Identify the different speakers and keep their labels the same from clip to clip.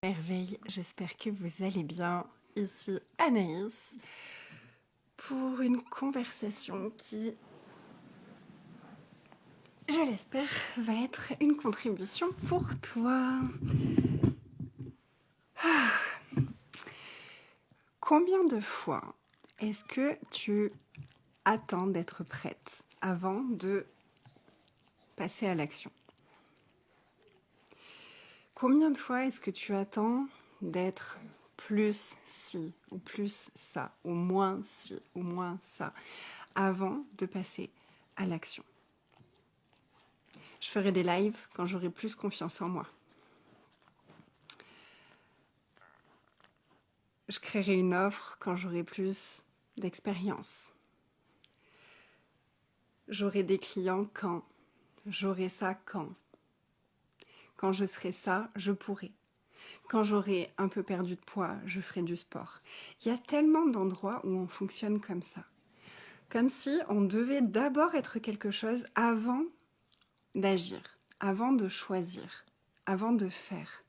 Speaker 1: Merveille, j'espère que vous allez bien. Ici Anaïs pour une conversation qui, je l'espère, va être une contribution pour toi. Combien de fois est-ce que tu attends d'être prête avant de passer à l'action? Combien de fois est-ce que tu attends d'être plus ci ou plus ça ou moins ci ou moins ça avant de passer à l'action? Je ferai des lives quand j'aurai plus confiance en moi. Je créerai une offre quand j'aurai plus d'expérience. J'aurai des clients quand. J'aurai ça quand. Quand je serai ça, je pourrai. Quand j'aurai un peu perdu de poids, je ferai du sport. Il y a tellement d'endroits où on fonctionne comme ça. Comme si on devait d'abord être quelque chose avant d'agir, avant de choisir, avant de faire.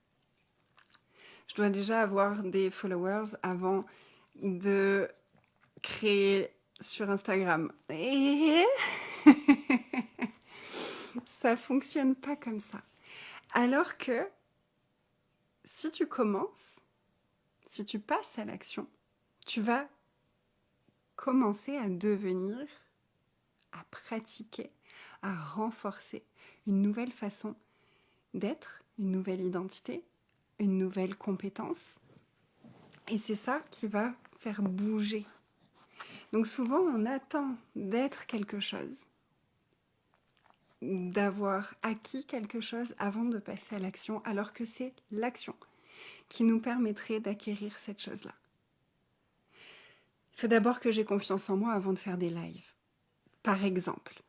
Speaker 1: Je dois déjà avoir des followers avant de créer sur Instagram. Et ça fonctionne pas comme ça. Alors que si tu commences, si tu passes à l'action, tu vas commencer à devenir, à pratiquer, à renforcer une nouvelle façon d'être, une nouvelle identité, une nouvelle compétence. Et c'est ça qui va faire bouger. Donc souvent, on attend d'être quelque chose, d'avoir acquis quelque chose avant de passer à l'action, alors que c'est l'action qui nous permettrait d'acquérir cette chose-là. Il faut d'abord que j'ai confiance en moi avant de faire des lives. Par exemple,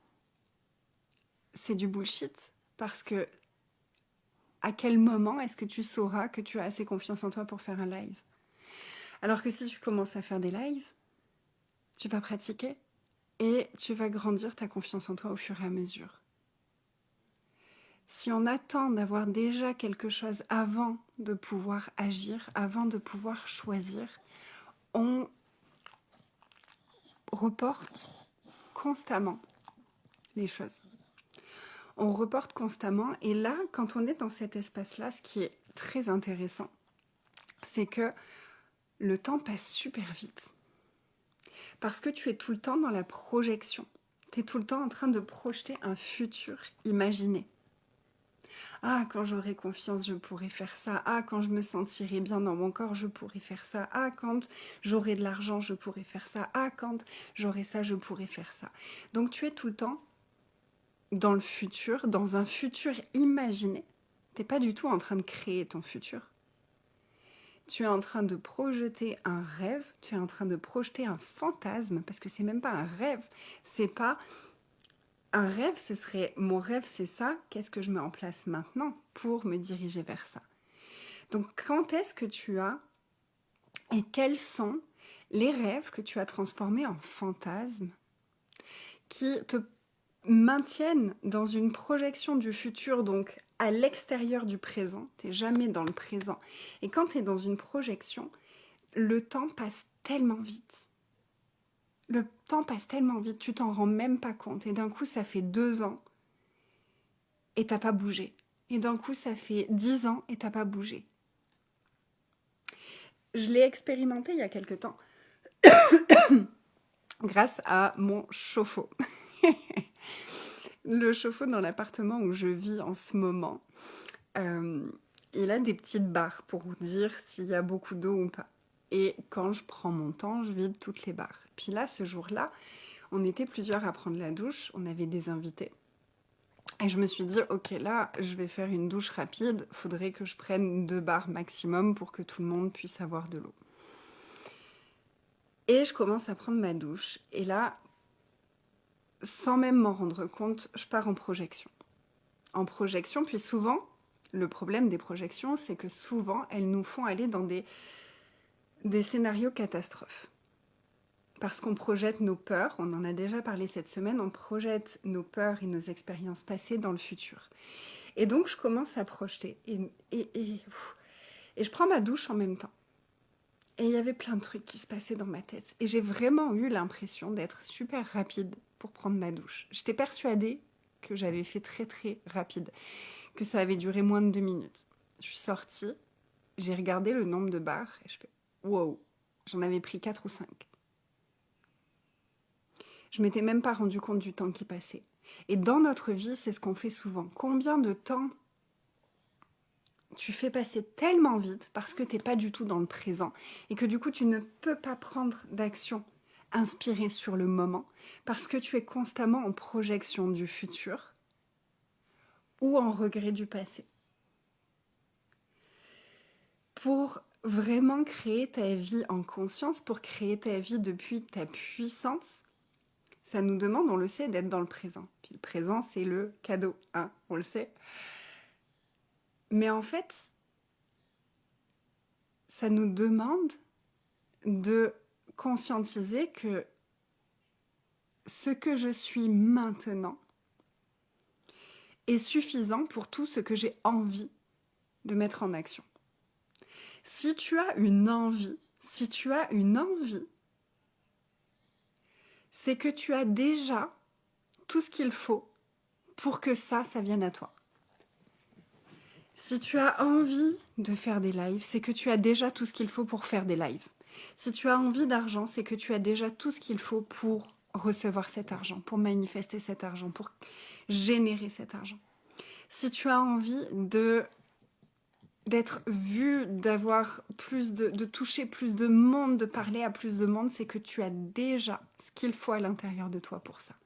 Speaker 1: c'est du bullshit parce que à quel moment est-ce que tu sauras que tu as assez confiance en toi pour faire un live? Alors que si tu commences à faire des lives, tu vas pratiquer et tu vas grandir ta confiance en toi au fur et à mesure. Si on attend d'avoir déjà quelque chose avant de pouvoir agir, avant de pouvoir choisir, on reporte constamment les choses. On reporte constamment et là, quand on est dans cet espace-là, ce qui est très intéressant, c'est que le temps passe super vite. Parce que tu es tout le temps dans la projection. Tu es tout le temps en train de projeter un futur imaginé. Ah, quand j'aurai confiance, je pourrai faire ça. Ah, quand je me sentirai bien dans mon corps, je pourrai faire ça. Ah, quand j'aurai de l'argent, je pourrai faire ça. Ah, quand j'aurai ça, je pourrai faire ça. Donc tu es tout le temps dans le futur, dans un futur imaginé. Tu n'es pas du tout en train de créer ton futur. Tu es en train de projeter un rêve, tu es en train de projeter un fantasme, parce que c'est même pas un rêve, c'est pas... Un rêve, ce serait, mon rêve c'est ça, qu'est-ce que je mets en place maintenant pour me diriger vers ça? Donc quand est-ce que tu as, et quels sont les rêves que tu as transformés en fantasmes qui te maintiennent dans une projection du futur, donc à l'extérieur du présent, tu n'es jamais dans le présent. Et quand tu es dans une projection, le temps passe tellement vite. Le temps passe tellement vite, tu t'en rends même pas compte. Et d'un coup, ça fait 2 ans et t'as pas bougé. Et d'un coup, ça fait 10 ans et t'as pas bougé. Je l'ai expérimenté il y a quelque temps grâce à mon chauffe-eau. Le chauffe-eau dans l'appartement où je vis en ce moment, il a des petites barres pour dire s'il y a beaucoup d'eau ou pas. Et quand je prends mon temps, je vide toutes les barres. Puis là, ce jour-là, on était plusieurs à prendre la douche, on avait des invités. Et je me suis dit, ok, là, je vais faire une douche rapide, faudrait que je prenne 2 barres maximum pour que tout le monde puisse avoir de l'eau. Et je commence à prendre ma douche, et là, sans même m'en rendre compte, je pars en projection. En projection, puis souvent, le problème des projections, c'est que souvent, elles nous font aller dans des scénarios catastrophes. Parce qu'on projette nos peurs, on en a déjà parlé cette semaine, on projette nos peurs et nos expériences passées dans le futur. Et donc, je commence à projeter. Et Et je prends ma douche en même temps. Et il y avait plein de trucs qui se passaient dans ma tête. Et j'ai vraiment eu l'impression d'être super rapide pour prendre ma douche. J'étais persuadée que j'avais fait très très rapide, que ça avait duré moins de 2 minutes. Je suis sortie, j'ai regardé le nombre de barres et je fais wow, j'en avais pris 4 ou 5. Je m'étais même pas rendu compte du temps qui passait. Et dans notre vie, c'est ce qu'on fait souvent. Combien de temps tu fais passer tellement vite parce que tu n'es pas du tout dans le présent et que du coup tu ne peux pas prendre d'action inspirée sur le moment parce que tu es constamment en projection du futur ou en regret du passé. Pour vraiment créer ta vie en conscience, pour créer ta vie depuis ta puissance, ça nous demande, on le sait, d'être dans le présent. Puis le présent, c'est le cadeau, hein, on le sait. Mais en fait, ça nous demande de conscientiser que ce que je suis maintenant est suffisant pour tout ce que j'ai envie de mettre en action. Si tu as une envie, c'est que tu as déjà tout ce qu'il faut pour que ça vienne à toi. Si tu as envie de faire des lives, c'est que tu as déjà tout ce qu'il faut pour faire des lives. Si tu as envie d'argent, c'est que tu as déjà tout ce qu'il faut pour recevoir cet argent, pour manifester cet argent, pour générer cet argent. Si tu as envie d'être vu, d'avoir de toucher plus de monde, de parler à plus de monde, c'est que tu as déjà ce qu'il faut à l'intérieur de toi pour ça.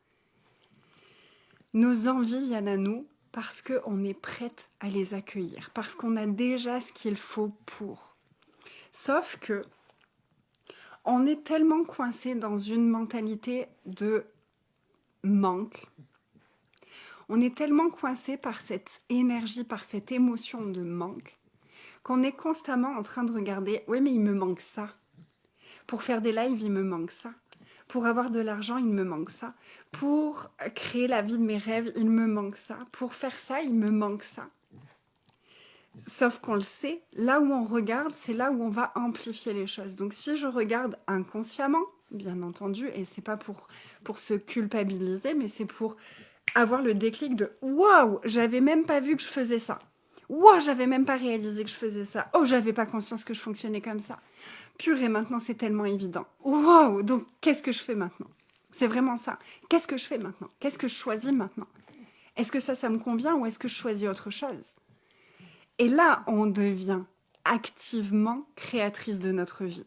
Speaker 1: Nos envies viennent à nous parce qu'on est prête à les accueillir, parce qu'on a déjà ce qu'il faut pour. Sauf que on est tellement coincé dans une mentalité de manque. On est tellement coincé par cette énergie, par cette émotion de manque, qu'on est constamment en train de regarder « oui, mais il me manque ça. Pour faire des lives, il me manque ça. Pour avoir de l'argent, il me manque ça. Pour créer la vie de mes rêves, il me manque ça. Pour faire ça, il me manque ça. » Sauf qu'on le sait, là où on regarde, c'est là où on va amplifier les choses. Donc si je regarde inconsciemment, bien entendu, et c'est pas pour se culpabiliser, mais c'est pour avoir le déclic de « waouh, j'avais même pas vu que je faisais ça. Waouh, j'avais même pas réalisé que je faisais ça. Oh, j'avais pas conscience que je fonctionnais comme ça. Purée, maintenant c'est tellement évident. Waouh, donc qu'est-ce que je fais maintenant ? C'est vraiment ça. Qu'est-ce que je fais maintenant ? Qu'est-ce que je choisis maintenant ? Est-ce que ça me convient ou est-ce que je choisis autre chose ? Et là, on devient activement créatrice de notre vie.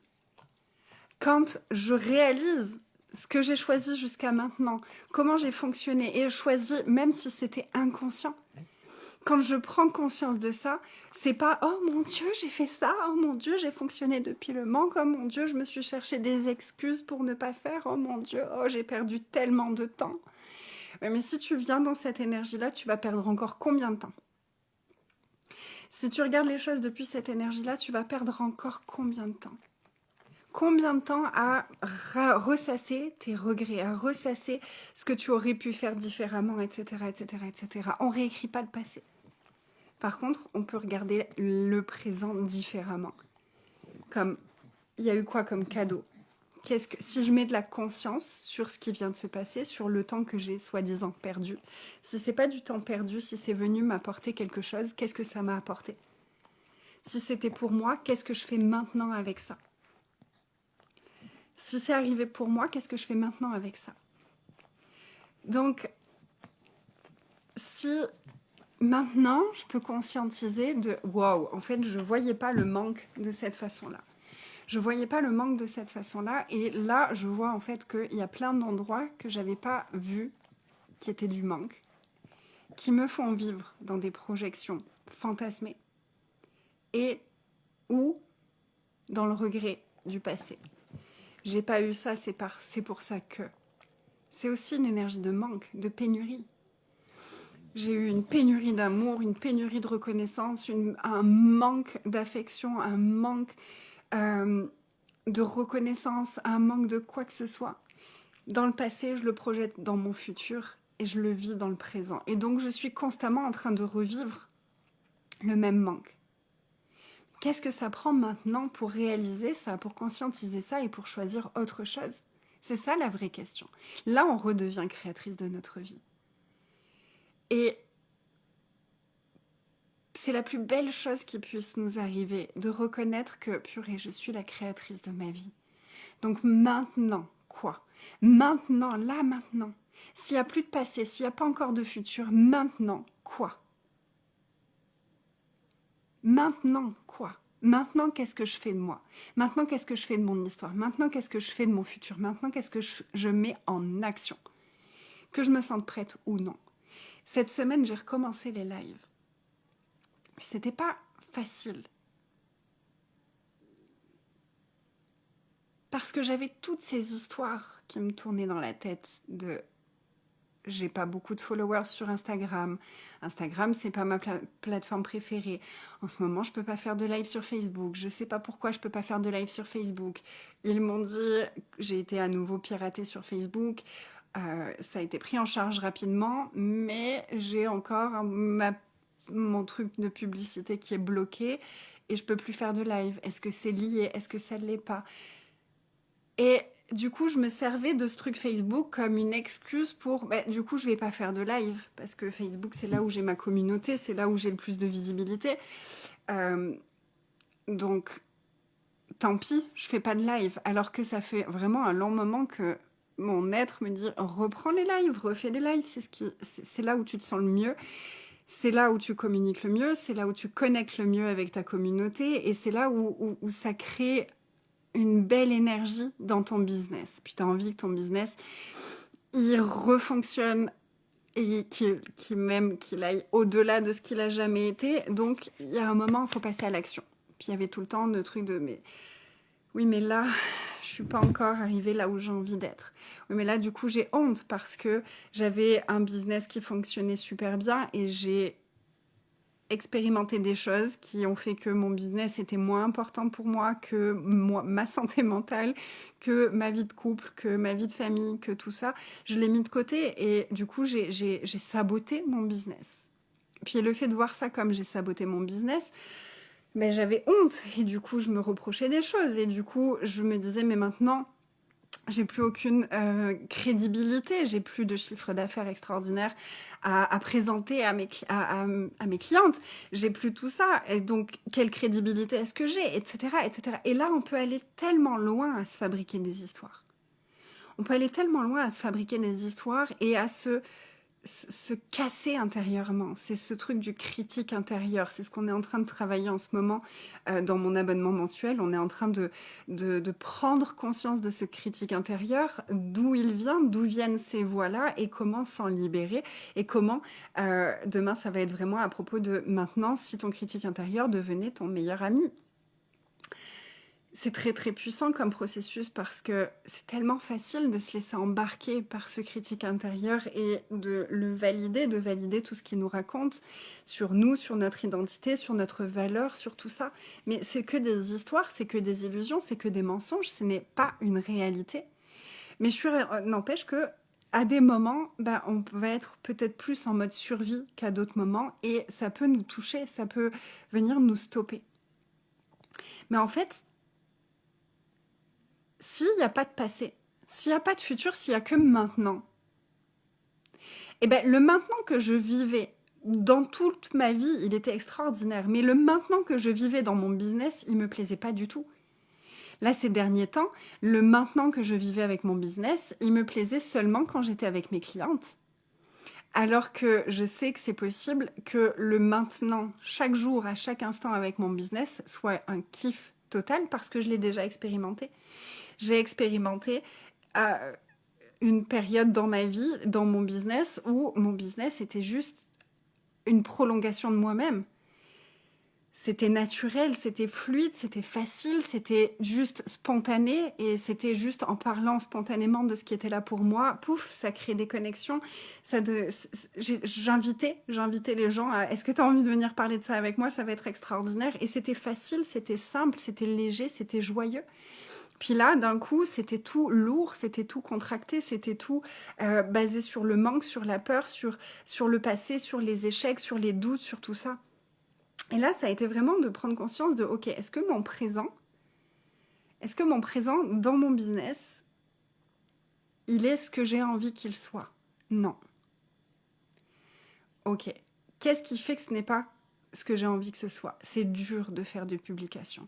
Speaker 1: Quand je réalise ce que j'ai choisi jusqu'à maintenant, comment j'ai fonctionné et choisi, même si c'était inconscient, quand je prends conscience de ça, c'est pas « oh mon Dieu, j'ai fait ça, oh mon Dieu, j'ai fonctionné depuis le manque, oh mon Dieu, je me suis cherché des excuses pour ne pas faire, oh mon Dieu, oh j'ai perdu tellement de temps. » Mais si tu viens dans cette énergie-là, tu vas perdre encore combien de temps ? Si tu regardes les choses depuis cette énergie-là, tu vas perdre encore combien de temps ? Combien de temps à ressasser tes regrets, à ressasser ce que tu aurais pu faire différemment, etc., etc., etc. On ne réécrit pas le passé. Par contre, on peut regarder le présent différemment. Comme, il y a eu quoi comme cadeau ? Si je mets de la conscience sur ce qui vient de se passer, sur le temps que j'ai soi-disant perdu, si c'est pas du temps perdu, si c'est venu m'apporter quelque chose, qu'est-ce que ça m'a apporté ? Si c'était pour moi, qu'est-ce que je fais maintenant avec ça ? Si c'est arrivé pour moi, qu'est-ce que je fais maintenant avec ça ? Donc, si maintenant je peux conscientiser de « wow, en fait, je ne voyais pas le manque de cette façon-là. » Je ne voyais pas le manque de cette façon-là. Et là, je vois en fait qu'il y a plein d'endroits que je n'avais pas vus, qui étaient du manque, qui me font vivre dans des projections fantasmées et ou dans le regret du passé. J'ai pas eu ça, c'est pour ça que. C'est aussi une énergie de manque, de pénurie. J'ai eu une pénurie d'amour, une pénurie de reconnaissance, un manque d'affection, un manque de reconnaissance, un manque de quoi que ce soit. Dans le passé, je le projette dans mon futur et je le vis dans le présent. Et donc, je suis constamment en train de revivre le même manque. Qu'est-ce que ça prend maintenant pour réaliser ça, pour conscientiser ça et pour choisir autre chose? C'est ça la vraie question. Là, on redevient créatrice de notre vie. Et c'est la plus belle chose qui puisse nous arriver, de reconnaître que, purée, je suis la créatrice de ma vie. Donc maintenant, quoi? Maintenant, là, maintenant. S'il n'y a plus de passé, s'il n'y a pas encore de futur, maintenant, quoi? Maintenant, quoi? Maintenant, qu'est-ce que je fais de moi? Maintenant, qu'est-ce que je fais de mon histoire? Maintenant, qu'est-ce que je fais de mon futur? Maintenant, qu'est-ce que je mets en action? Que je me sente prête ou non. Cette semaine, j'ai recommencé les lives. C'était pas facile. Parce que j'avais toutes ces histoires qui me tournaient dans la tête de j'ai pas beaucoup de followers sur Instagram. Instagram, c'est pas ma plateforme préférée. En ce moment, je peux pas faire de live sur Facebook. Je sais pas pourquoi je peux pas faire de live sur Facebook. Ils m'ont dit, j'ai été à nouveau piratée sur Facebook. Ça a été pris en charge rapidement, mais j'ai encore mon truc de publicité qui est bloqué et je peux plus faire de live. Est-ce que c'est lié? Est-ce que ça ne l'est pas? Et du coup, je me servais de ce truc Facebook comme une excuse pour... du coup, je vais pas faire de live parce que Facebook, c'est là où j'ai ma communauté, c'est là où j'ai le plus de visibilité. Donc, tant pis, je fais pas de live. Alors que ça fait vraiment un long moment que mon être me dit reprends les lives, refais les lives, c'est là où tu te sens le mieux. C'est là où tu communiques le mieux, c'est là où tu connectes le mieux avec ta communauté et c'est là où ça crée une belle énergie dans ton business. Puis tu as envie que ton business, il refonctionne et qu'il aille au-delà de ce qu'il a jamais été. Donc, il y a un moment, il faut passer à l'action. Puis il y avait tout le temps le truc de mais oui, mais là, je suis pas encore arrivée là où j'ai envie d'être. Oui, mais là, du coup, j'ai honte parce que j'avais un business qui fonctionnait super bien et j'ai expérimenté des choses qui ont fait que mon business était moins important pour moi que ma santé mentale, que ma vie de couple, que ma vie de famille, que tout ça. Je l'ai mis de côté et du coup, j'ai saboté mon business. Puis le fait de voir ça comme j'ai saboté mon business, mais j'avais honte et du coup, je me reprochais des choses et du coup, je me disais, mais maintenant, j'ai plus aucune crédibilité, j'ai plus de chiffre d'affaires extraordinaire à présenter à mes clientes, j'ai plus tout ça, et donc quelle crédibilité est-ce que j'ai, etc., etc. Et là, on peut aller tellement loin à se fabriquer des histoires. On peut aller tellement loin à se fabriquer des histoires et à se casser intérieurement. C'est ce truc du critique intérieur. C'est ce qu'on est en train de travailler en ce moment dans mon abonnement mensuel. On est en train de prendre conscience de ce critique intérieur, d'où il vient, d'où viennent ces voix-là et comment s'en libérer. Et comment, demain, ça va être vraiment à propos de maintenant, si ton critique intérieur devenait ton meilleur ami. C'est très très puissant comme processus parce que c'est tellement facile de se laisser embarquer par ce critique intérieur et de le valider, de valider tout ce qu'il nous raconte sur nous, sur notre identité, sur notre valeur, sur tout ça. Mais c'est que des histoires, c'est que des illusions, c'est que des mensonges, ce n'est pas une réalité. Mais n'empêche que à des moments, on va être peut-être plus en mode survie qu'à d'autres moments et ça peut nous toucher, ça peut venir nous stopper. Mais en fait, s'il n'y a pas de passé, s'il n'y a pas de futur, s'il n'y a que maintenant, le maintenant que je vivais dans toute ma vie, il était extraordinaire. Mais le maintenant que je vivais dans mon business, il me plaisait pas du tout. Là, ces derniers temps, le maintenant que je vivais avec mon business, il me plaisait seulement quand j'étais avec mes clientes. Alors que je sais que c'est possible que le maintenant, chaque jour, à chaque instant avec mon business, soit un kiff total parce que je l'ai déjà expérimenté. J'ai expérimenté une période dans ma vie, dans mon business, où mon business était juste une prolongation de moi-même. C'était naturel, c'était fluide, c'était facile, c'était juste spontané et c'était juste en parlant spontanément de ce qui était là pour moi, pouf, ça crée des connexions. J'invitais les gens à est-ce que tu as envie de venir parler de ça avec moi, ça va être extraordinaire. Et c'était facile, c'était simple, c'était léger, c'était joyeux. Puis là, d'un coup, c'était tout lourd, c'était tout contracté, c'était tout basé sur le manque, sur la peur, sur le passé, sur les échecs, sur les doutes, sur tout ça. Et là, ça a été vraiment de prendre conscience de, ok, est-ce que mon présent dans mon business, il est ce que j'ai envie qu'il soit? Non. Ok. Qu'est-ce qui fait que ce n'est pas ce que j'ai envie que ce soit? C'est dur de faire des publications.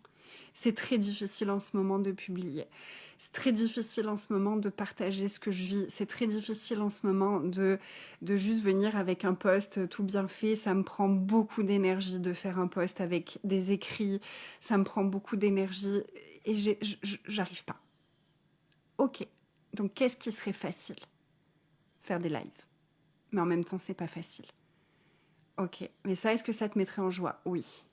Speaker 1: C'est très difficile en ce moment de publier. C'est très difficile en ce moment de partager ce que je vis. C'est très difficile en ce moment de juste venir avec un post tout bien fait. Ça me prend beaucoup d'énergie de faire un post avec des écrits. Ça me prend beaucoup d'énergie et j'arrive pas. Ok. Donc qu'est-ce qui serait facile? Faire des lives. Mais en même temps, c'est pas facile. Ok, mais ça, est-ce que ça te mettrait en joie? Oui.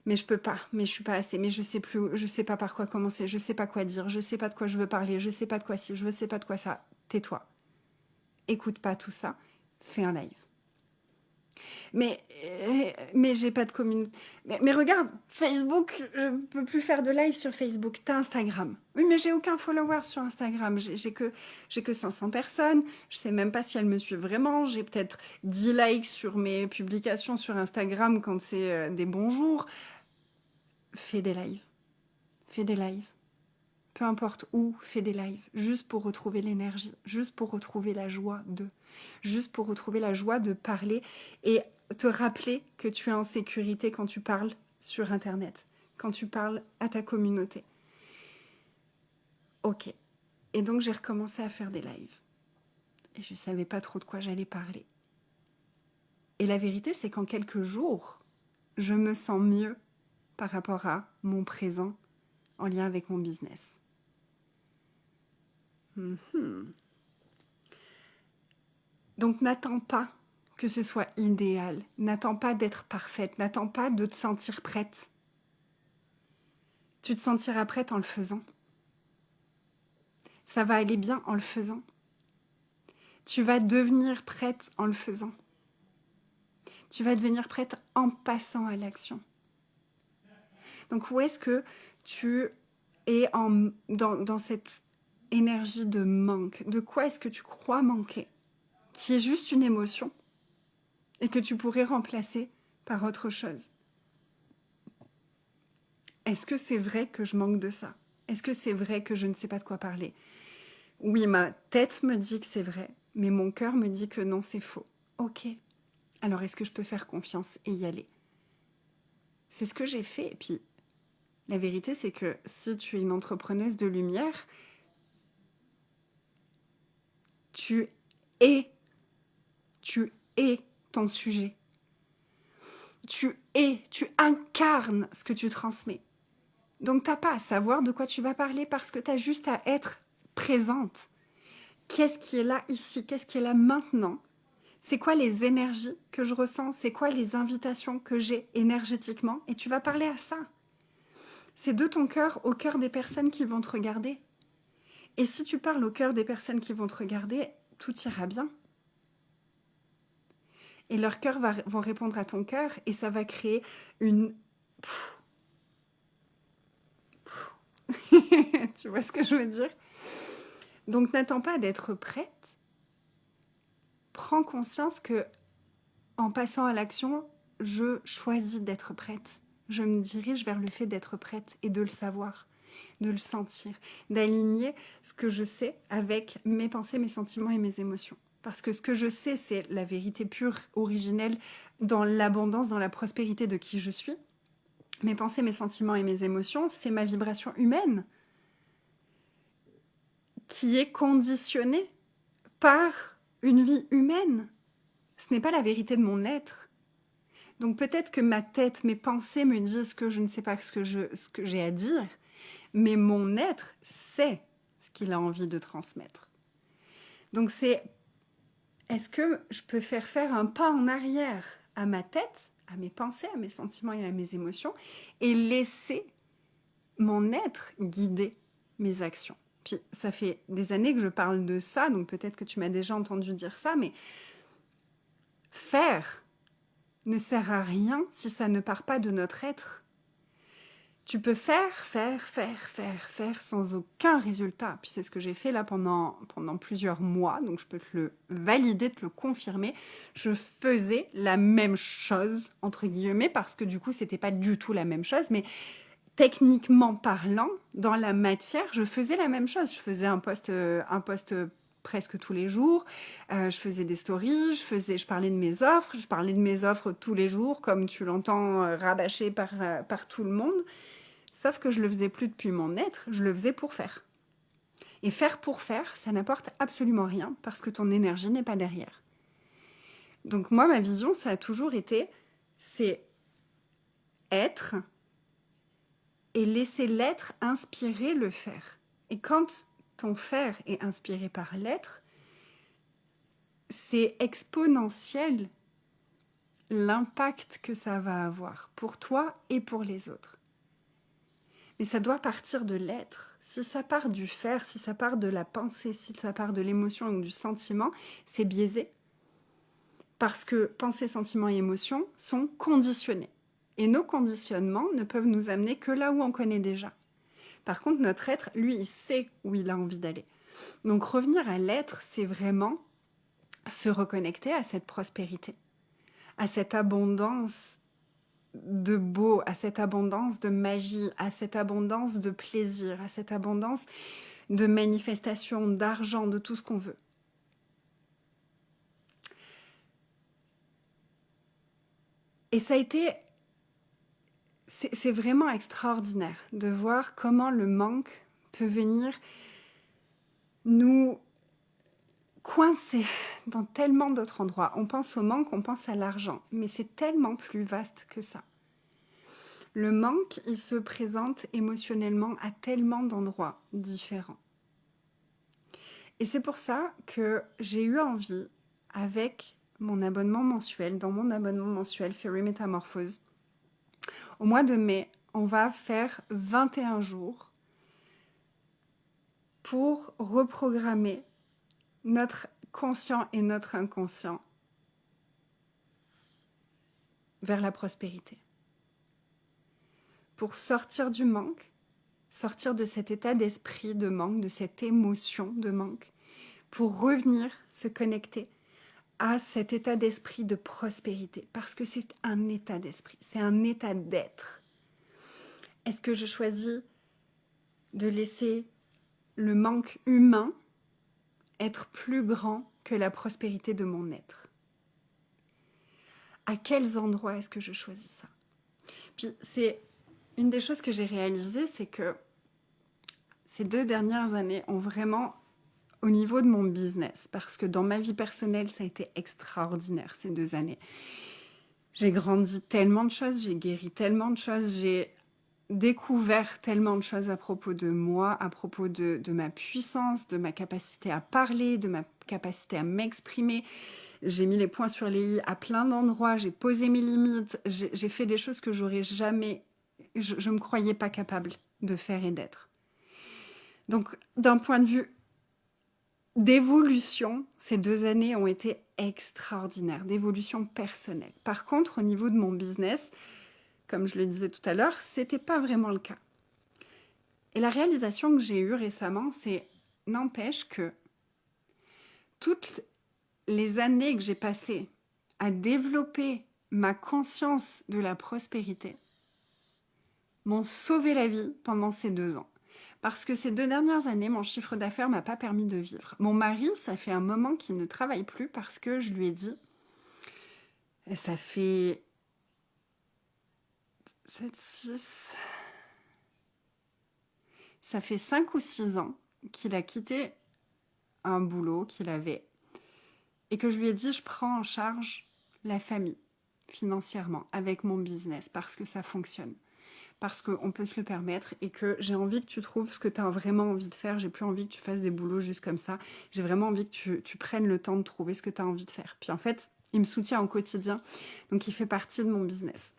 Speaker 1: Mais je peux pas, mais je suis pas assez, mais je sais plus, je sais pas par quoi commencer, je sais pas quoi dire, je sais pas de quoi je veux parler, je sais pas de quoi ci, je sais pas de quoi ça. Tais-toi. Écoute pas tout ça, fais un live. Mais j'ai pas de communauté. Mais regarde, Facebook, je peux plus faire de live sur Facebook. T'as Instagram. Oui, mais j'ai aucun follower sur Instagram. J'ai que 500 personnes. Je sais même pas si elles me suivent vraiment. J'ai peut-être 10 likes sur mes publications sur Instagram quand c'est des bons jours. Fais des lives. Fais des lives. Peu importe où, fais des lives. Juste pour retrouver l'énergie. Juste pour retrouver la joie de. Juste pour retrouver la joie de parler et te rappeler que tu es en sécurité quand tu parles sur Internet, quand tu parles à ta communauté. Ok. Et donc j'ai recommencé à faire des lives. Et je ne savais pas trop de quoi j'allais parler. Et la vérité, c'est qu'en quelques jours, je me sens mieux par rapport à mon présent en lien avec mon business. Donc n'attends pas que ce soit idéal. N'attends pas d'être parfaite. N'attends pas de te sentir prête. Tu te sentiras prête en le faisant. Ça va aller bien en le faisant. Tu vas devenir prête en le faisant. Tu vas devenir prête en passant à l'action. Donc où est-ce que tu es dans cette énergie de manque? De quoi est-ce que tu crois manquer? Qui est juste une émotion et que tu pourrais remplacer par autre chose. Est-ce que c'est vrai que je manque de ça? Est-ce que c'est vrai que je ne sais pas de quoi parler? Oui, ma tête me dit que c'est vrai, mais mon cœur me dit que non, c'est faux. Ok. Alors est-ce que je peux faire confiance et y aller? C'est ce que j'ai fait. Et puis, la vérité, c'est que si tu es une entrepreneuse de lumière, tu es ton sujet. Tu incarnes ce que tu transmets. Donc t'as pas à savoir de quoi tu vas parler parce que t'as juste à être présente. Qu'est-ce qui est là ici? Qu'est-ce qui est là maintenant? C'est quoi les énergies que je ressens? C'est quoi les invitations que j'ai énergétiquement? Et tu vas parler à ça. C'est de ton cœur au cœur des personnes qui vont te regarder. Et si tu parles au cœur des personnes qui vont te regarder, tout ira bien. Et leur cœur vont répondre à ton cœur et ça va créer une... Tu vois ce que je veux dire? Donc n'attends pas d'être prête. Prends conscience que en passant à l'action, je choisis d'être prête. Je me dirige vers le fait d'être prête et de le savoir, de le sentir, d'aligner ce que je sais avec mes pensées, mes sentiments et mes émotions. Parce que ce que je sais, c'est la vérité pure, originelle, dans l'abondance, dans la prospérité de qui je suis. Mes pensées, mes sentiments et mes émotions, c'est ma vibration humaine qui est conditionnée par une vie humaine. Ce n'est pas la vérité de mon être. Donc peut-être que ma tête, mes pensées me disent que je ne sais pas ce que j'ai à dire, mais mon être sait ce qu'il a envie de transmettre. Donc est-ce que je peux faire un pas en arrière à ma tête, à mes pensées, à mes sentiments et à mes émotions, et laisser mon être guider mes actions? Puis ça fait des années que je parle de ça, donc peut-être que tu m'as déjà entendu dire ça, mais faire ne sert à rien si ça ne part pas de notre être. Tu peux faire sans aucun résultat. Puis c'est ce que j'ai fait là pendant plusieurs mois, donc je peux te le valider, te le confirmer. Je faisais la même chose, entre guillemets, parce que du coup, c'était pas du tout la même chose, mais techniquement parlant, dans la matière, je faisais la même chose. Je faisais un post presque tous les jours. Je faisais des stories, je parlais de mes offres tous les jours, comme tu l'entends rabâché par tout le monde. Sauf que je le faisais plus depuis mon être, je le faisais pour faire. Et faire pour faire, ça n'apporte absolument rien parce que ton énergie n'est pas derrière. Donc moi, ma vision, ça a toujours été, c'est être et laisser l'être inspirer le faire. Et quand ton faire est inspiré par l'être, c'est exponentiel l'impact que ça va avoir pour toi et pour les autres. Mais ça doit partir de l'être. Si ça part du faire, si ça part de la pensée, si ça part de l'émotion ou du sentiment, c'est biaisé. Parce que pensée, sentiment et émotion sont conditionnés. Et nos conditionnements ne peuvent nous amener que là où on connaît déjà. Par contre, notre être, lui, il sait où il a envie d'aller. Donc revenir à l'être, c'est vraiment se reconnecter à cette prospérité, à cette abondance de beau, à cette abondance de magie, à cette abondance de plaisir, à cette abondance de manifestation, d'argent, de tout ce qu'on veut. Et ça a été... C'est vraiment extraordinaire de voir comment le manque peut venir nous coincer dans tellement d'autres endroits. On pense au manque, on pense à l'argent, mais c'est tellement plus vaste que ça. Le manque, il se présente émotionnellement à tellement d'endroits différents. Et c'est pour ça que j'ai eu envie, avec mon abonnement mensuel, dans mon abonnement mensuel Fairy Métamorphose, au mois de mai, on va faire 21 jours pour reprogrammer notre conscient et notre inconscient vers la prospérité. Pour sortir du manque, sortir de cet état d'esprit de manque, de cette émotion de manque, pour revenir se connecter à cet état d'esprit de prospérité, parce que c'est un état d'esprit, c'est un état d'être. Est-ce que je choisis de laisser le manque humain être plus grand que la prospérité de mon être? À quels endroits est-ce que je choisis ça? Puis c'est une des choses que j'ai réalisées, c'est que ces 2 dernières années ont vraiment, au niveau de mon business, parce que dans ma vie personnelle, ça a été extraordinaire ces 2 années. J'ai grandi tellement de choses, j'ai guéri tellement de choses, j'ai découvert tellement de choses à propos de moi, à propos de ma puissance, de ma capacité à parler, de ma capacité à m'exprimer. J'ai mis les points sur les i à plein d'endroits, j'ai posé mes limites, j'ai fait des choses que j'aurais jamais... Je me croyais pas capable de faire et d'être. Donc, d'un point de vue d'évolution, ces 2 années ont été extraordinaires, d'évolution personnelle. Par contre, au niveau de mon business, comme je le disais tout à l'heure, c'était pas vraiment le cas. Et la réalisation que j'ai eue récemment, c'est n'empêche que toutes les années que j'ai passées à développer ma conscience de la prospérité m'ont sauvé la vie pendant ces 2 ans. Parce que ces 2 dernières années, mon chiffre d'affaires m'a pas permis de vivre. Mon mari, ça fait un moment qu'il ne travaille plus parce que je lui ai dit, ça fait 7, 6... Ça fait 5 ou 6 ans qu'il a quitté un boulot qu'il avait et que je lui ai dit, je prends en charge la famille financièrement avec mon business parce que ça fonctionne. Parce qu'on peut se le permettre et que j'ai envie que tu trouves ce que tu as vraiment envie de faire. J'ai plus envie que tu fasses des boulots juste comme ça. J'ai vraiment envie que tu prennes le temps de trouver ce que tu as envie de faire. Puis en fait, il me soutient au quotidien, donc il fait partie de mon business.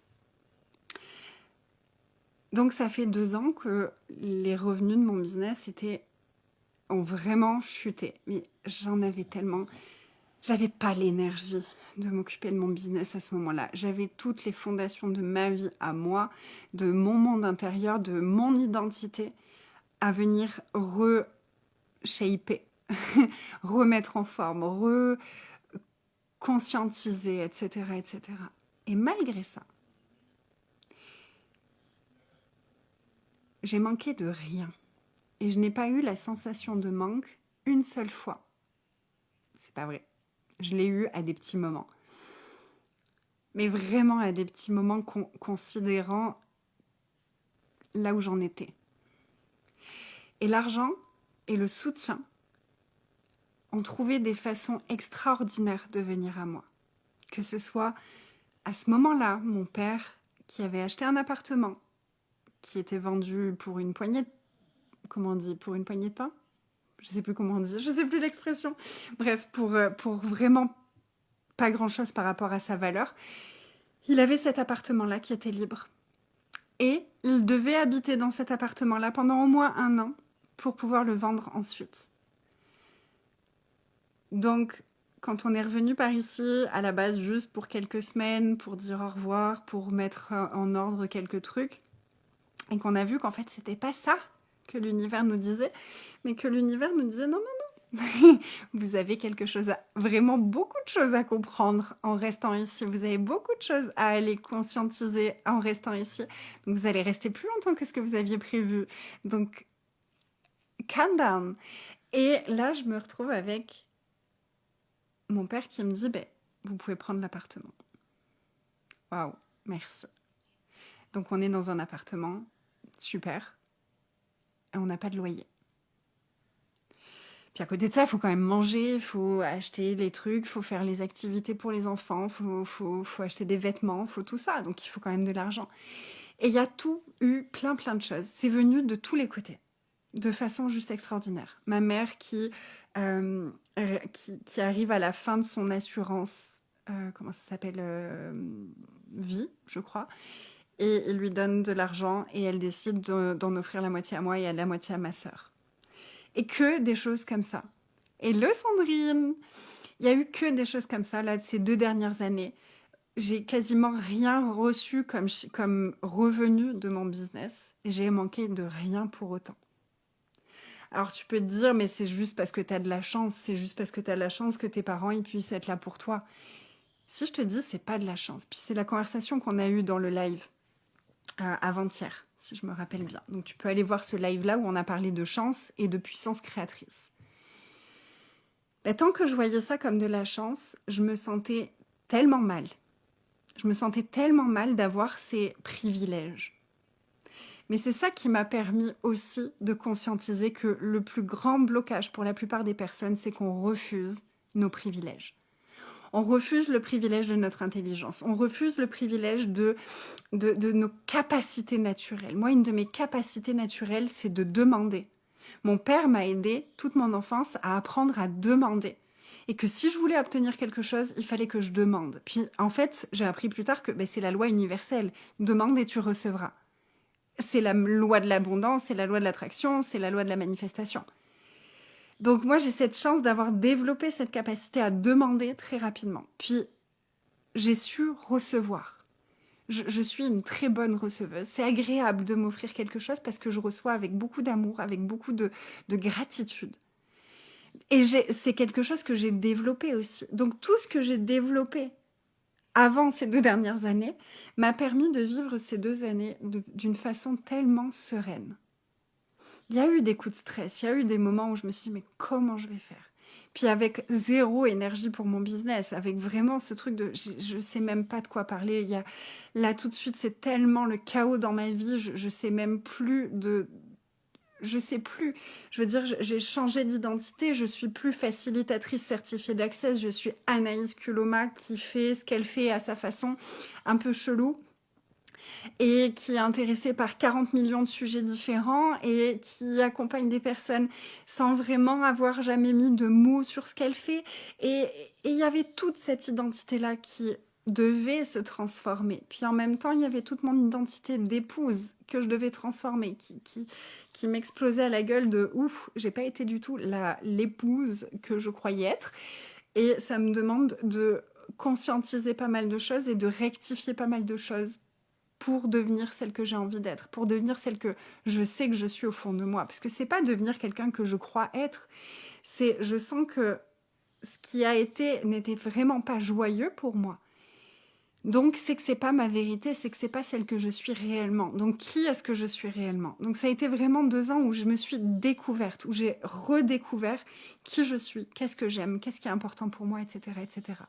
Speaker 1: Donc ça fait 2 ans que les revenus de mon business ont vraiment chuté. Mais j'en avais tellement... J'avais pas l'énergie de m'occuper de mon business à ce moment-là. J'avais toutes les fondations de ma vie à moi, de mon monde intérieur, de mon identité à venir re-shaper, remettre en forme, re-conscientiser, etc., etc. Et malgré ça, j'ai manqué de rien. Et je n'ai pas eu la sensation de manque une seule fois. C'est pas vrai. Je l'ai eu à des petits moments. Mais vraiment à des petits moments considérant là où j'en étais. Et l'argent et le soutien ont trouvé des façons extraordinaires de venir à moi. Que ce soit à ce moment-là, mon père qui avait acheté un appartement qui était vendu pour une poignée de... Comment on dit? Pour une poignée de pain? Je sais plus comment on dit, je sais plus l'expression. Bref, pour vraiment pas grand-chose par rapport à sa valeur. Il avait cet appartement-là qui était libre. Et il devait habiter dans cet appartement-là pendant au moins 1 an pour pouvoir le vendre ensuite. Donc, quand on est revenu par ici, à la base juste pour quelques semaines, pour dire au revoir, pour mettre en ordre quelques trucs, et qu'on a vu qu'en fait, c'était pas ça que l'univers nous disait, mais que l'univers nous disait non, non, non, vous avez quelque chose vraiment beaucoup de choses à comprendre en restant ici, vous avez beaucoup de choses à aller conscientiser en restant ici, donc vous allez rester plus longtemps que ce que vous aviez prévu, donc calm down. Et là, je me retrouve avec mon père qui me dit, vous pouvez prendre l'appartement. Waouh, merci. Donc on est dans un appartement, super, et on n'a pas de loyer. Puis à côté de ça, il faut quand même manger, il faut acheter les trucs, il faut faire les activités pour les enfants, il faut acheter des vêtements, il faut tout ça. Donc il faut quand même de l'argent. Et il y a tout eu plein de choses. C'est venu de tous les côtés, de façon juste extraordinaire. Ma mère qui arrive à la fin de son assurance, comment ça s'appelle, vie, je crois, et il lui donne de l'argent et elle décide d'en offrir la moitié à moi et la moitié à ma sœur. Et que des choses comme ça. Et Sandrine, il y a eu que des choses comme ça, là, ces 2 dernières années. J'ai quasiment rien reçu comme revenu de mon business. Et j'ai manqué de rien pour autant. Alors tu peux te dire, mais c'est juste parce que tu as de la chance. C'est juste parce que tu as de la chance que tes parents ils puissent être là pour toi. Si je te dis, c'est pas de la chance. Puis c'est la conversation qu'on a eue dans le live avant-hier, si je me rappelle bien. Donc tu peux aller voir ce live-là où on a parlé de chance et de puissance créatrice. Tant que je voyais ça comme de la chance, je me sentais tellement mal. Je me sentais tellement mal d'avoir ces privilèges. Mais c'est ça qui m'a permis aussi de conscientiser que le plus grand blocage pour la plupart des personnes, c'est qu'on refuse nos privilèges. On refuse le privilège de notre intelligence. On refuse le privilège de nos capacités naturelles. Moi, une de mes capacités naturelles, c'est de demander. Mon père m'a aidé toute mon enfance à apprendre à demander. Et que si je voulais obtenir quelque chose, il fallait que je demande. Puis, en fait, j'ai appris plus tard que c'est la loi universelle. Demande et tu recevras. C'est la loi de l'abondance, c'est la loi de l'attraction, c'est la loi de la manifestation. Donc moi, j'ai cette chance d'avoir développé cette capacité à demander très rapidement. Puis, j'ai su recevoir. Je suis une très bonne receveuse. C'est agréable de m'offrir quelque chose parce que je reçois avec beaucoup d'amour, avec beaucoup de gratitude. Et c'est quelque chose que j'ai développé aussi. Donc tout ce que j'ai développé avant ces 2 dernières années m'a permis de vivre ces 2 années d'une façon tellement sereine. Il y a eu des coups de stress, il y a eu des moments où je me suis dit mais comment je vais faire ? Puis avec 0 énergie pour mon business, avec vraiment ce truc de je sais même pas de quoi parler. Là tout de suite c'est tellement le chaos dans ma vie, je sais même plus de... Je sais plus. Je veux dire, j'ai changé d'identité. Je suis plus facilitatrice certifiée d'Access. Je suis Anaïs Kuloma qui fait ce qu'elle fait à sa façon, un peu chelou, et qui est intéressée par 40 millions de sujets différents et qui accompagne des personnes sans vraiment avoir jamais mis de mots sur ce qu'elle fait. Et il y avait toute cette identité-là qui devait se transformer. Puis en même temps, il y avait toute mon identité d'épouse que je devais transformer, qui m'explosait à la gueule de ouf, j'ai pas été du tout l'épouse que je croyais être. Et ça me demande de conscientiser pas mal de choses et de rectifier pas mal de choses pour devenir celle que j'ai envie d'être, pour devenir celle que je sais que je suis au fond de moi. Parce que c'est pas devenir quelqu'un que je crois être, c'est je sens que ce qui a été n'était vraiment pas joyeux pour moi. Donc c'est que c'est pas ma vérité, c'est que c'est pas celle que je suis réellement. Donc qui est-ce que je suis réellement? Donc ça a été vraiment 2 ans où je me suis découverte, où j'ai redécouvert qui je suis, qu'est-ce que j'aime, qu'est-ce qui est important pour moi, etc., etc.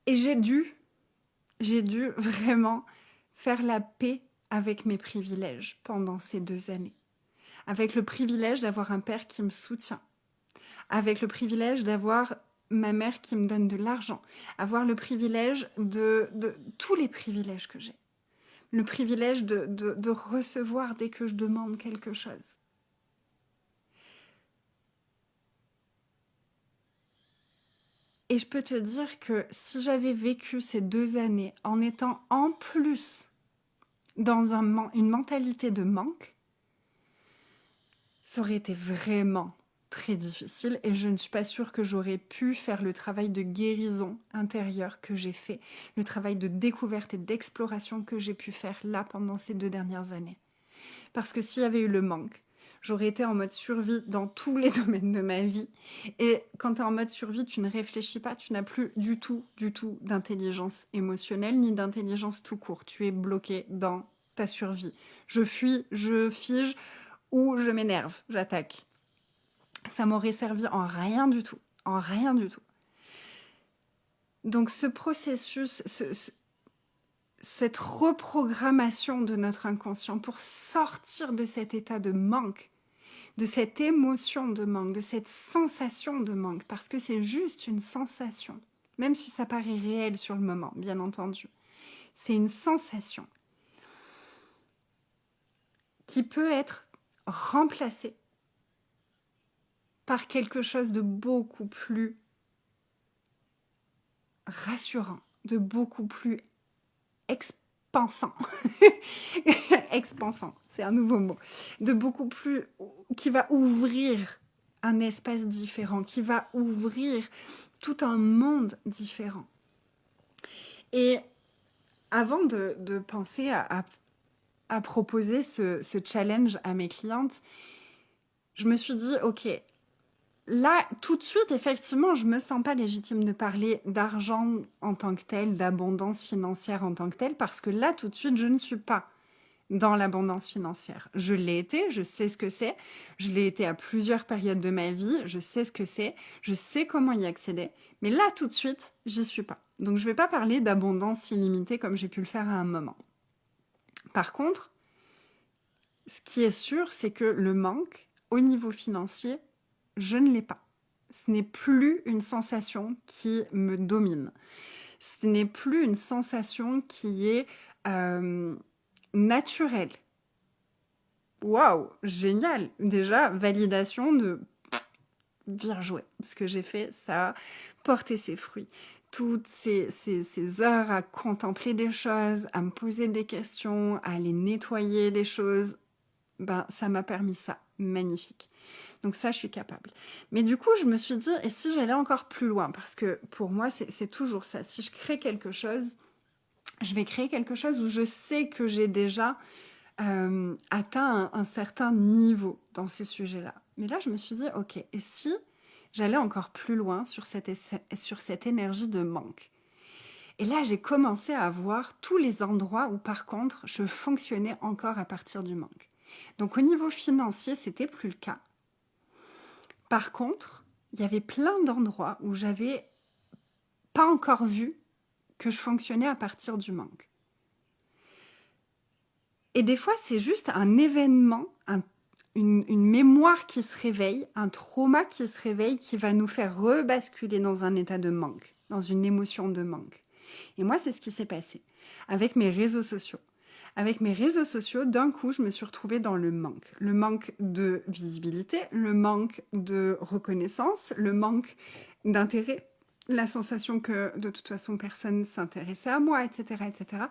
Speaker 1: Et j'ai dû vraiment faire la paix avec mes privilèges pendant ces 2 années. Avec le privilège d'avoir un père qui me soutient, avec le privilège d'avoir ma mère qui me donne de l'argent, avoir le privilège de tous les privilèges que j'ai, le privilège de recevoir dès que je demande quelque chose. Et je peux te dire que si j'avais vécu ces 2 années en étant en plus dans une mentalité de manque, ça aurait été vraiment très difficile et je ne suis pas sûre que j'aurais pu faire le travail de guérison intérieure que j'ai fait, le travail de découverte et d'exploration que j'ai pu faire là pendant ces 2 dernières années. Parce que s'il y avait eu le manque, j'aurais été en mode survie dans tous les domaines de ma vie. Et quand tu es en mode survie, tu ne réfléchis pas, tu n'as plus du tout d'intelligence émotionnelle ni d'intelligence tout court. Tu es bloqué dans ta survie. Je fuis, je fige ou je m'énerve, j'attaque. Ça m'aurait servi en rien du tout. En rien du tout. Donc ce processus, cette reprogrammation de notre inconscient pour sortir de cet état de manque, de cette émotion de manque, de cette sensation de manque, parce que c'est juste une sensation, même si ça paraît réel sur le moment, bien entendu. C'est une sensation qui peut être remplacée par quelque chose de beaucoup plus rassurant, de beaucoup plus expansant. Expansant, c'est un nouveau mot. De beaucoup plus... qui va ouvrir un espace différent, qui va ouvrir tout un monde différent. Et avant de penser à proposer ce challenge à mes clientes, je me suis dit, ok, là, tout de suite, effectivement, je ne me sens pas légitime de parler d'argent en tant que tel, d'abondance financière en tant que telle, parce que là, tout de suite, je ne suis pas dans l'abondance financière. Je l'ai été, je sais ce que c'est, je l'ai été à plusieurs périodes de ma vie, je sais ce que c'est, je sais comment y accéder, mais là, tout de suite, j'y suis pas. Donc, je ne vais pas parler d'abondance illimitée comme j'ai pu le faire à un moment. Par contre, ce qui est sûr, c'est que le manque, au niveau financier, je ne l'ai pas. Ce n'est plus une sensation qui me domine. Ce n'est plus une sensation qui est naturelle. Waouh, génial. Déjà, validation de bien joué. Ce que j'ai fait, ça a porté ses fruits. Toutes ces heures à contempler des choses, à me poser des questions, à aller nettoyer des choses, ben, ça m'a permis ça. Magnifique. Donc ça, je suis capable. Mais du coup, je me suis dit, et si j'allais encore plus loin? Parce que pour moi, c'est toujours ça. Si je crée quelque chose, je vais créer quelque chose où je sais que j'ai déjà atteint un certain niveau dans ce sujet-là. Mais là, je me suis dit, ok, et si j'allais encore plus loin sur cette énergie de manque? Et là, j'ai commencé à voir tous les endroits où, par contre, je fonctionnais encore à partir du manque. Donc, au niveau financier, c'était plus le cas. Par contre, il y avait plein d'endroits où j'avais pas encore vu que je fonctionnais à partir du manque. Et des fois, c'est juste un événement, une mémoire qui se réveille, un trauma qui se réveille, qui va nous faire rebasculer dans un état de manque, dans une émotion de manque. Et moi, c'est ce qui s'est passé avec mes réseaux sociaux. Avec mes réseaux sociaux, d'un coup, je me suis retrouvée dans le manque. Le manque de visibilité, le manque de reconnaissance, le manque d'intérêt, la sensation que de toute façon personne ne s'intéressait à moi, etc., etc.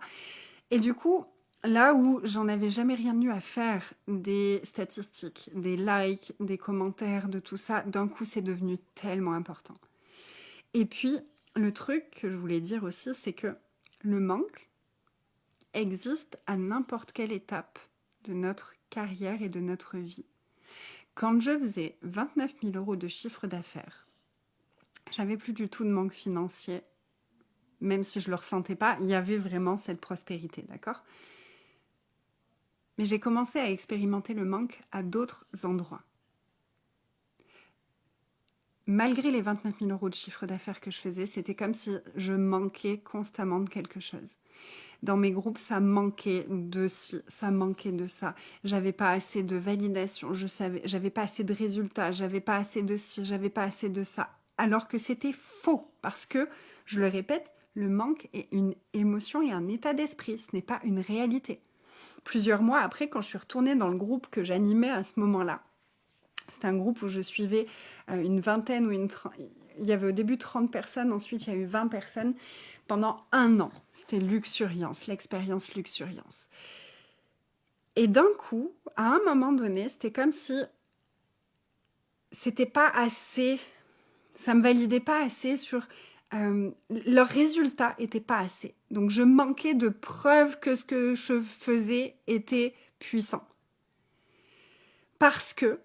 Speaker 1: Et du coup, là où j'en avais jamais rien eu à faire des statistiques, des likes, des commentaires, de tout ça, d'un coup, c'est devenu tellement important. Et puis, le truc que je voulais dire aussi, c'est que le manque existe à n'importe quelle étape de notre carrière et de notre vie. Quand je faisais 29 000 euros de chiffre d'affaires, j'avais plus du tout de manque financier, même si je ne le ressentais pas, il y avait vraiment cette prospérité, d'accord ? Mais j'ai commencé à expérimenter le manque à d'autres endroits. Malgré les 29 000 euros de chiffre d'affaires que je faisais, c'était comme si je manquais constamment de quelque chose. Dans mes groupes, ça manquait de ci, ça manquait de ça. J'avais pas assez de validation, j'avais pas assez de résultats, j'avais pas assez de ci, j'avais pas assez de ça. Alors que c'était faux, parce que, je le répète, le manque est une émotion et un état d'esprit, ce n'est pas une réalité. Plusieurs mois après, quand je suis retournée dans le groupe que j'animais à ce moment-là, c'était un groupe où je suivais une vingtaine ou il y avait au début 30 personnes, ensuite il y a eu 20 personnes pendant 1 an. C'était Luxuriance, l'expérience Luxuriance. Et d'un coup, à un moment donné, c'était comme si c'était pas assez, ça me validait pas assez sur leurs résultats étaient pas assez. Donc je manquais de preuves que ce que je faisais était puissant. Parce que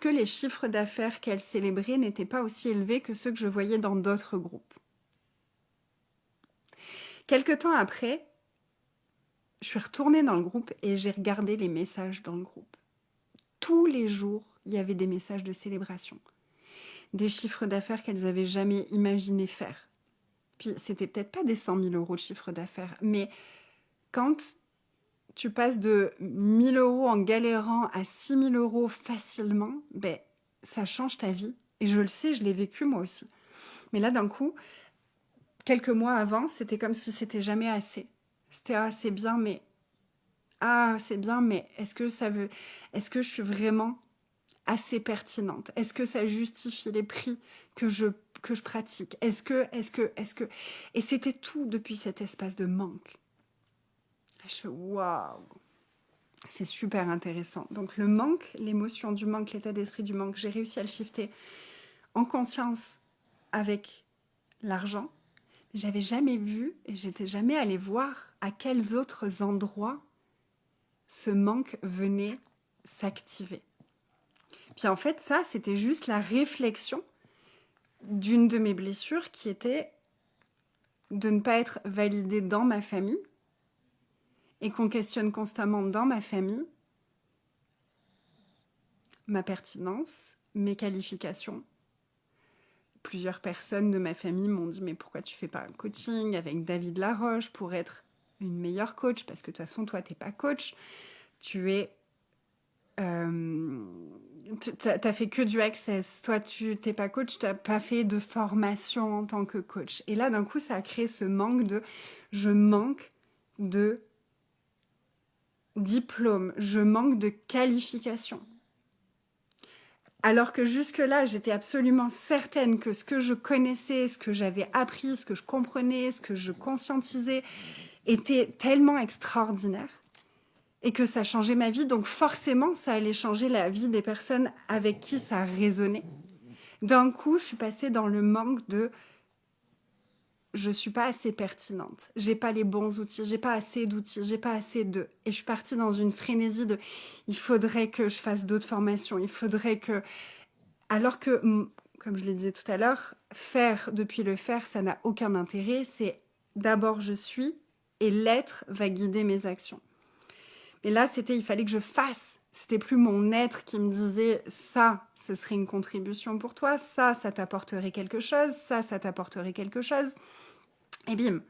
Speaker 1: les chiffres d'affaires qu'elle célébrait n'étaient pas aussi élevés que ceux que je voyais dans d'autres groupes. Quelque temps après, je suis retournée dans le groupe et j'ai regardé les messages dans le groupe. Tous les jours, il y avait des messages de célébration, des chiffres d'affaires qu'elles n'avaient jamais imaginé faire. Puis, c'était peut-être pas des 100 000 euros de chiffre d'affaires, mais quand tu passes de 1 000 euros en galérant à 6 000 euros facilement, ben, ça change ta vie. Et je le sais, je l'ai vécu moi aussi. Mais là, d'un coup, quelques mois avant, c'était comme si c'était jamais assez. C'était c'est bien, mais c'est bien, mais est-ce que je suis vraiment assez pertinente? Est-ce que ça justifie les prix que je pratique? Est-ce que et c'était tout depuis cet espace de manque. Je fais waouh. C'est super intéressant. Donc le manque, l'émotion du manque, l'état d'esprit du manque, j'ai réussi à le shifter en conscience avec l'argent. J'avais jamais vu et j'étais jamais allée voir à quels autres endroits ce manque venait s'activer. Puis en fait, ça, c'était juste la réflexion d'une de mes blessures qui était de ne pas être validée dans ma famille et qu'on questionne constamment dans ma famille ma pertinence, mes qualifications. Plusieurs personnes de ma famille m'ont dit « Mais pourquoi tu fais pas un coaching avec David Laroche pour être une meilleure coach? Parce que de toute façon, toi, t'es pas coach. Tu es... t'as fait que du access. Toi, tu t'es pas coach, tu n'as pas fait de formation en tant que coach. » Et là, d'un coup, ça a créé ce manque de... Je manque de diplôme. Je manque de qualification. Alors que jusque-là, j'étais absolument certaine que ce que je connaissais, ce que j'avais appris, ce que je comprenais, ce que je conscientisais, était tellement extraordinaire et que ça changeait ma vie. Donc forcément, ça allait changer la vie des personnes avec qui ça résonnait. D'un coup, je suis passée dans le manque de « je suis pas assez pertinente, j'ai pas les bons outils, j'ai pas assez d'outils, j'ai pas assez de... » Et je suis partie dans une frénésie de « il faudrait que je fasse d'autres formations, il faudrait que... » Alors que, comme je le disais tout à l'heure, faire depuis le faire, ça n'a aucun intérêt. C'est d'abord je suis et l'être va guider mes actions. Mais là, il fallait que je fasse. C'était plus mon être qui me disait ça, ce serait une contribution pour toi, ça t'apporterait quelque chose, ça t'apporterait quelque chose. Et bim.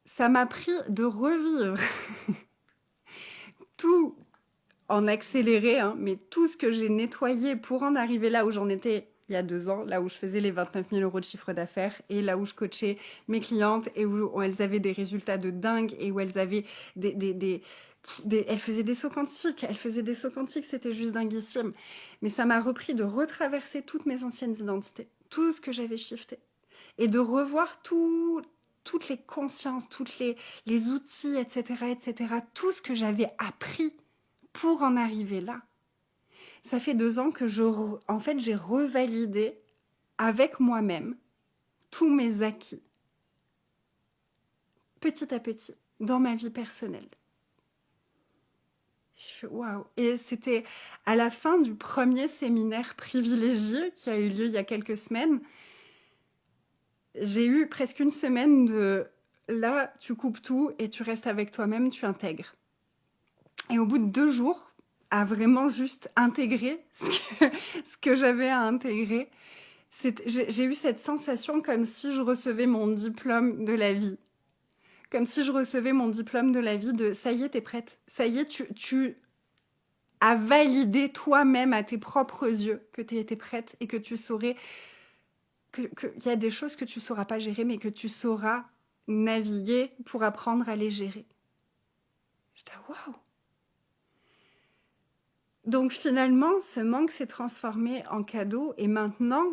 Speaker 1: Ça m'a pris de revivre tout en accéléré, mais tout ce que j'ai nettoyé pour en arriver là où j'en étais il y a 2 ans, là où je faisais les 29 000 euros de chiffre d'affaires et là où je coachais mes clientes et où elles avaient des résultats de dingue et où elles avaient elles faisaient des sauts quantiques, c'était juste dinguissime. Mais ça m'a repris de retraverser toutes mes anciennes identités, tout ce que j'avais shifté et de revoir toutes les consciences, toutes les outils, etc., tout ce que j'avais appris pour en arriver là. ça fait 2 ans que en fait, j'ai revalidé avec moi-même tous mes acquis, petit à petit, dans ma vie personnelle. Je fais waouh! Et c'était à la fin du premier séminaire privilégié qui a eu lieu il y a quelques semaines. J'ai eu presque une semaine de là, tu coupes tout et tu restes avec toi-même, tu intègres. Et au bout de 2 jours, à vraiment juste intégrer ce que j'avais à intégrer, j'ai eu cette sensation comme si je recevais mon diplôme de la vie. Comme si je recevais mon diplôme de la vie de ça y est, t'es prête. Ça y est, tu as validé toi-même à tes propres yeux que tu étais prête et que tu saurais qu'il y a des choses que tu ne sauras pas gérer, mais que tu sauras naviguer pour apprendre à les gérer. J'étais waouh! Donc finalement, ce manque s'est transformé en cadeau et maintenant,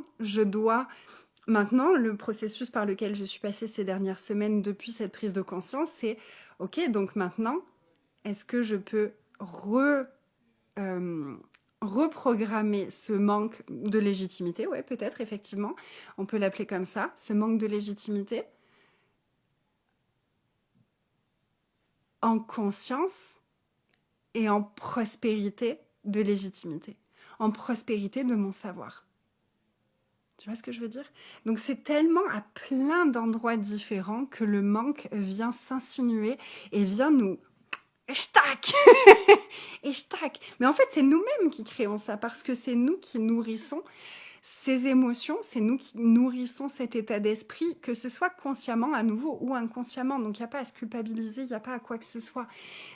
Speaker 1: le processus par lequel je suis passée ces dernières semaines depuis cette prise de conscience, c'est ok, donc maintenant, est-ce que je peux reprogrammer ce manque de légitimité? Ouais, peut-être, effectivement, on peut l'appeler comme ça, ce manque de légitimité, en conscience et en prospérité de légitimité, en prospérité de mon savoir. Tu vois ce que je veux dire? Donc c'est tellement à plein d'endroits différents que le manque vient s'insinuer et vient nous... Echtac Echtac. Mais en fait, c'est nous-mêmes qui créons ça parce que c'est nous qui nourrissons ces émotions, c'est nous qui nourrissons cet état d'esprit, que ce soit consciemment à nouveau ou inconsciemment. Donc il n'y a pas à se culpabiliser, il n'y a pas à quoi que ce soit.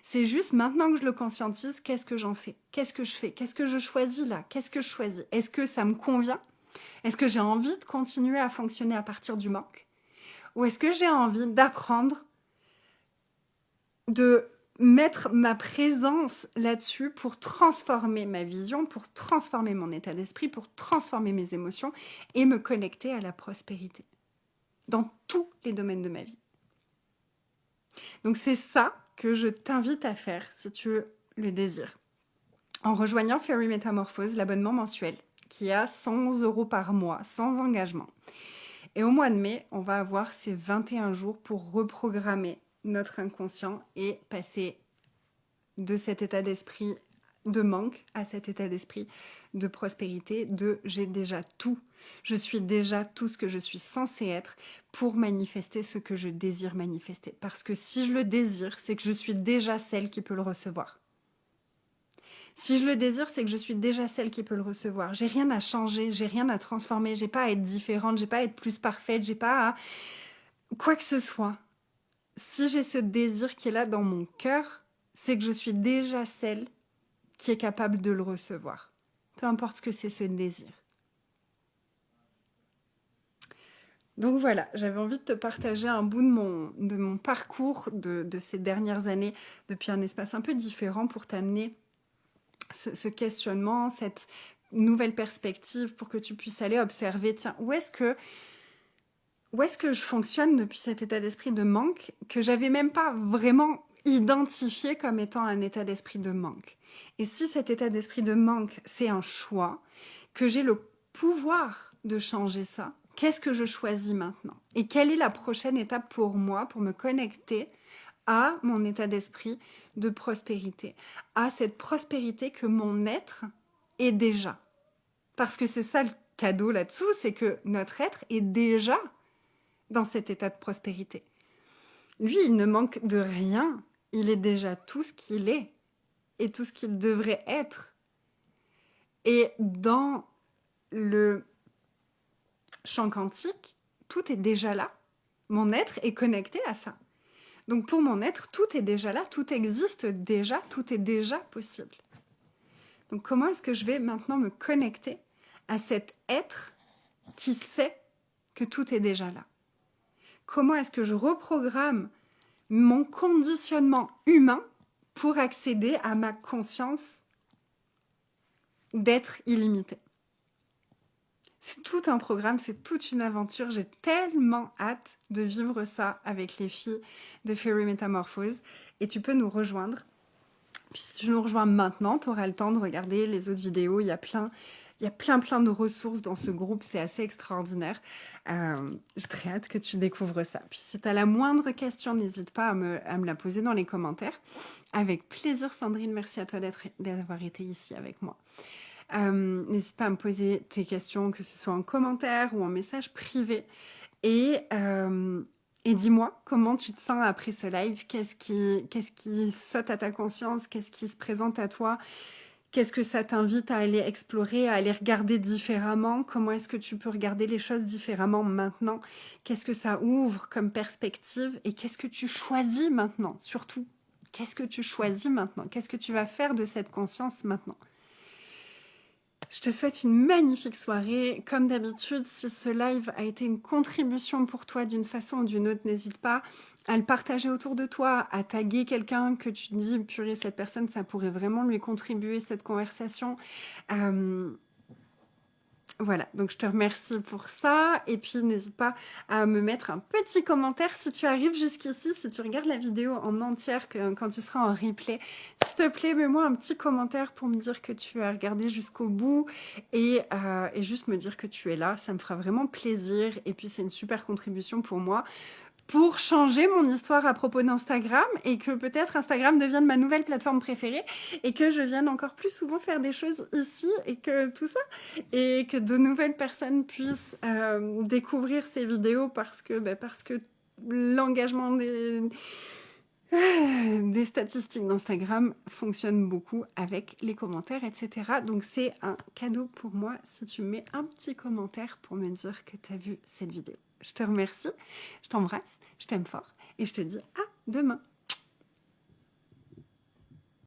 Speaker 1: C'est juste maintenant que je le conscientise, qu'est-ce que j'en fais? Qu'est-ce que je fais? Qu'est-ce que je choisis là? Qu'est-ce que je choisis? Est-ce que ça me convient? Est-ce que j'ai envie de continuer à fonctionner à partir du manque? Ou est-ce que j'ai envie d'apprendre, de mettre ma présence là-dessus pour transformer ma vision, pour transformer mon état d'esprit, pour transformer mes émotions et me connecter à la prospérité dans tous les domaines de ma vie. Donc c'est ça que je t'invite à faire si tu le désires. En rejoignant Fairy Métamorphose, l'abonnement mensuel, qui a 100 € par mois, sans engagement. Et au mois de mai, on va avoir ces 21 jours pour reprogrammer notre inconscient et passer de cet état d'esprit de manque à cet état d'esprit de prospérité, de j'ai déjà tout, je suis déjà tout ce que je suis censée être pour manifester ce que je désire manifester. Parce que si je le désire, c'est que je suis déjà celle qui peut le recevoir. Si je le désire, c'est que je suis déjà celle qui peut le recevoir. J'ai rien à changer, j'ai rien à transformer, j'ai pas à être différente, j'ai pas à être plus parfaite, j'ai pas à quoi que ce soit. Si j'ai ce désir qui est là dans mon cœur, c'est que je suis déjà celle qui est capable de le recevoir. Peu importe ce que c'est ce désir. Donc voilà, j'avais envie de te partager un bout de mon parcours de ces dernières années depuis un espace un peu différent pour t'amener ce questionnement, cette nouvelle perspective pour que tu puisses aller observer, tiens, où est-ce que je fonctionne depuis cet état d'esprit de manque que j'avais même pas vraiment identifié comme étant un état d'esprit de manque. Et si cet état d'esprit de manque, c'est un choix, que j'ai le pouvoir de changer ça, qu'est-ce que je choisis maintenant? Et quelle est la prochaine étape pour moi pour me connecter à mon état d'esprit de prospérité, à cette prospérité que mon être est déjà. Parce que c'est ça le cadeau là-dessous, c'est que notre être est déjà dans cet état de prospérité. Lui, il ne manque de rien, il est déjà tout ce qu'il est et tout ce qu'il devrait être. Et dans le champ quantique, tout est déjà là. Mon être est connecté à ça. Donc pour mon être, tout est déjà là, tout existe déjà, tout est déjà possible. Donc comment est-ce que je vais maintenant me connecter à cet être qui sait que tout est déjà là? Comment est-ce que je reprogramme mon conditionnement humain pour accéder à ma conscience d'être illimité? C'est tout un programme, c'est toute une aventure. J'ai tellement hâte de vivre ça avec les filles de Fairy Métamorphose. Et tu peux nous rejoindre Puis si tu nous rejoins maintenant, tu auras le temps de regarder les autres vidéos. Il y a plein de ressources dans ce groupe. C'est assez extraordinaire. J'ai très hâte que tu découvres ça. Puis si tu as la moindre question, n'hésite pas à me la poser dans les commentaires. Avec plaisir, Sandrine. Merci à toi d'avoir été ici avec moi. N'hésite pas à me poser tes questions, que ce soit en commentaire ou en message privé. Et dis-moi comment tu te sens après ce live, qu'est-ce qui saute à ta conscience, qu'est-ce qui se présente à toi, qu'est-ce que ça t'invite à aller explorer, à aller regarder différemment, comment est-ce que tu peux regarder les choses différemment maintenant, qu'est-ce que ça ouvre comme perspective et qu'est-ce que tu choisis maintenant, surtout, qu'est-ce que tu choisis maintenant, qu'est-ce que tu vas faire de cette conscience maintenant. Je te souhaite une magnifique soirée. Comme d'habitude, si ce live a été une contribution pour toi d'une façon ou d'une autre, n'hésite pas à le partager autour de toi, à taguer quelqu'un que tu te dis, purée, cette personne, ça pourrait vraiment lui contribuer, cette conversation. Voilà, donc je te remercie pour ça. Et puis, n'hésite pas à me mettre un petit commentaire si tu arrives jusqu'ici, si tu regardes la vidéo en entière, quand tu seras en replay. S'il te plaît, mets-moi un petit commentaire pour me dire que tu as regardé jusqu'au bout et juste me dire que tu es là. Ça me fera vraiment plaisir. Et puis, c'est une super contribution pour moi, pour changer mon histoire à propos d'Instagram et que peut-être Instagram devienne ma nouvelle plateforme préférée et que je vienne encore plus souvent faire des choses ici et que tout ça, et que de nouvelles personnes puissent découvrir ces vidéos parce que l'engagement des statistiques d'Instagram fonctionne beaucoup avec les commentaires, etc. Donc c'est un cadeau pour moi si tu mets un petit commentaire pour me dire que tu as vu cette vidéo. Je te remercie, je t'embrasse, je t'aime fort et je te dis à demain.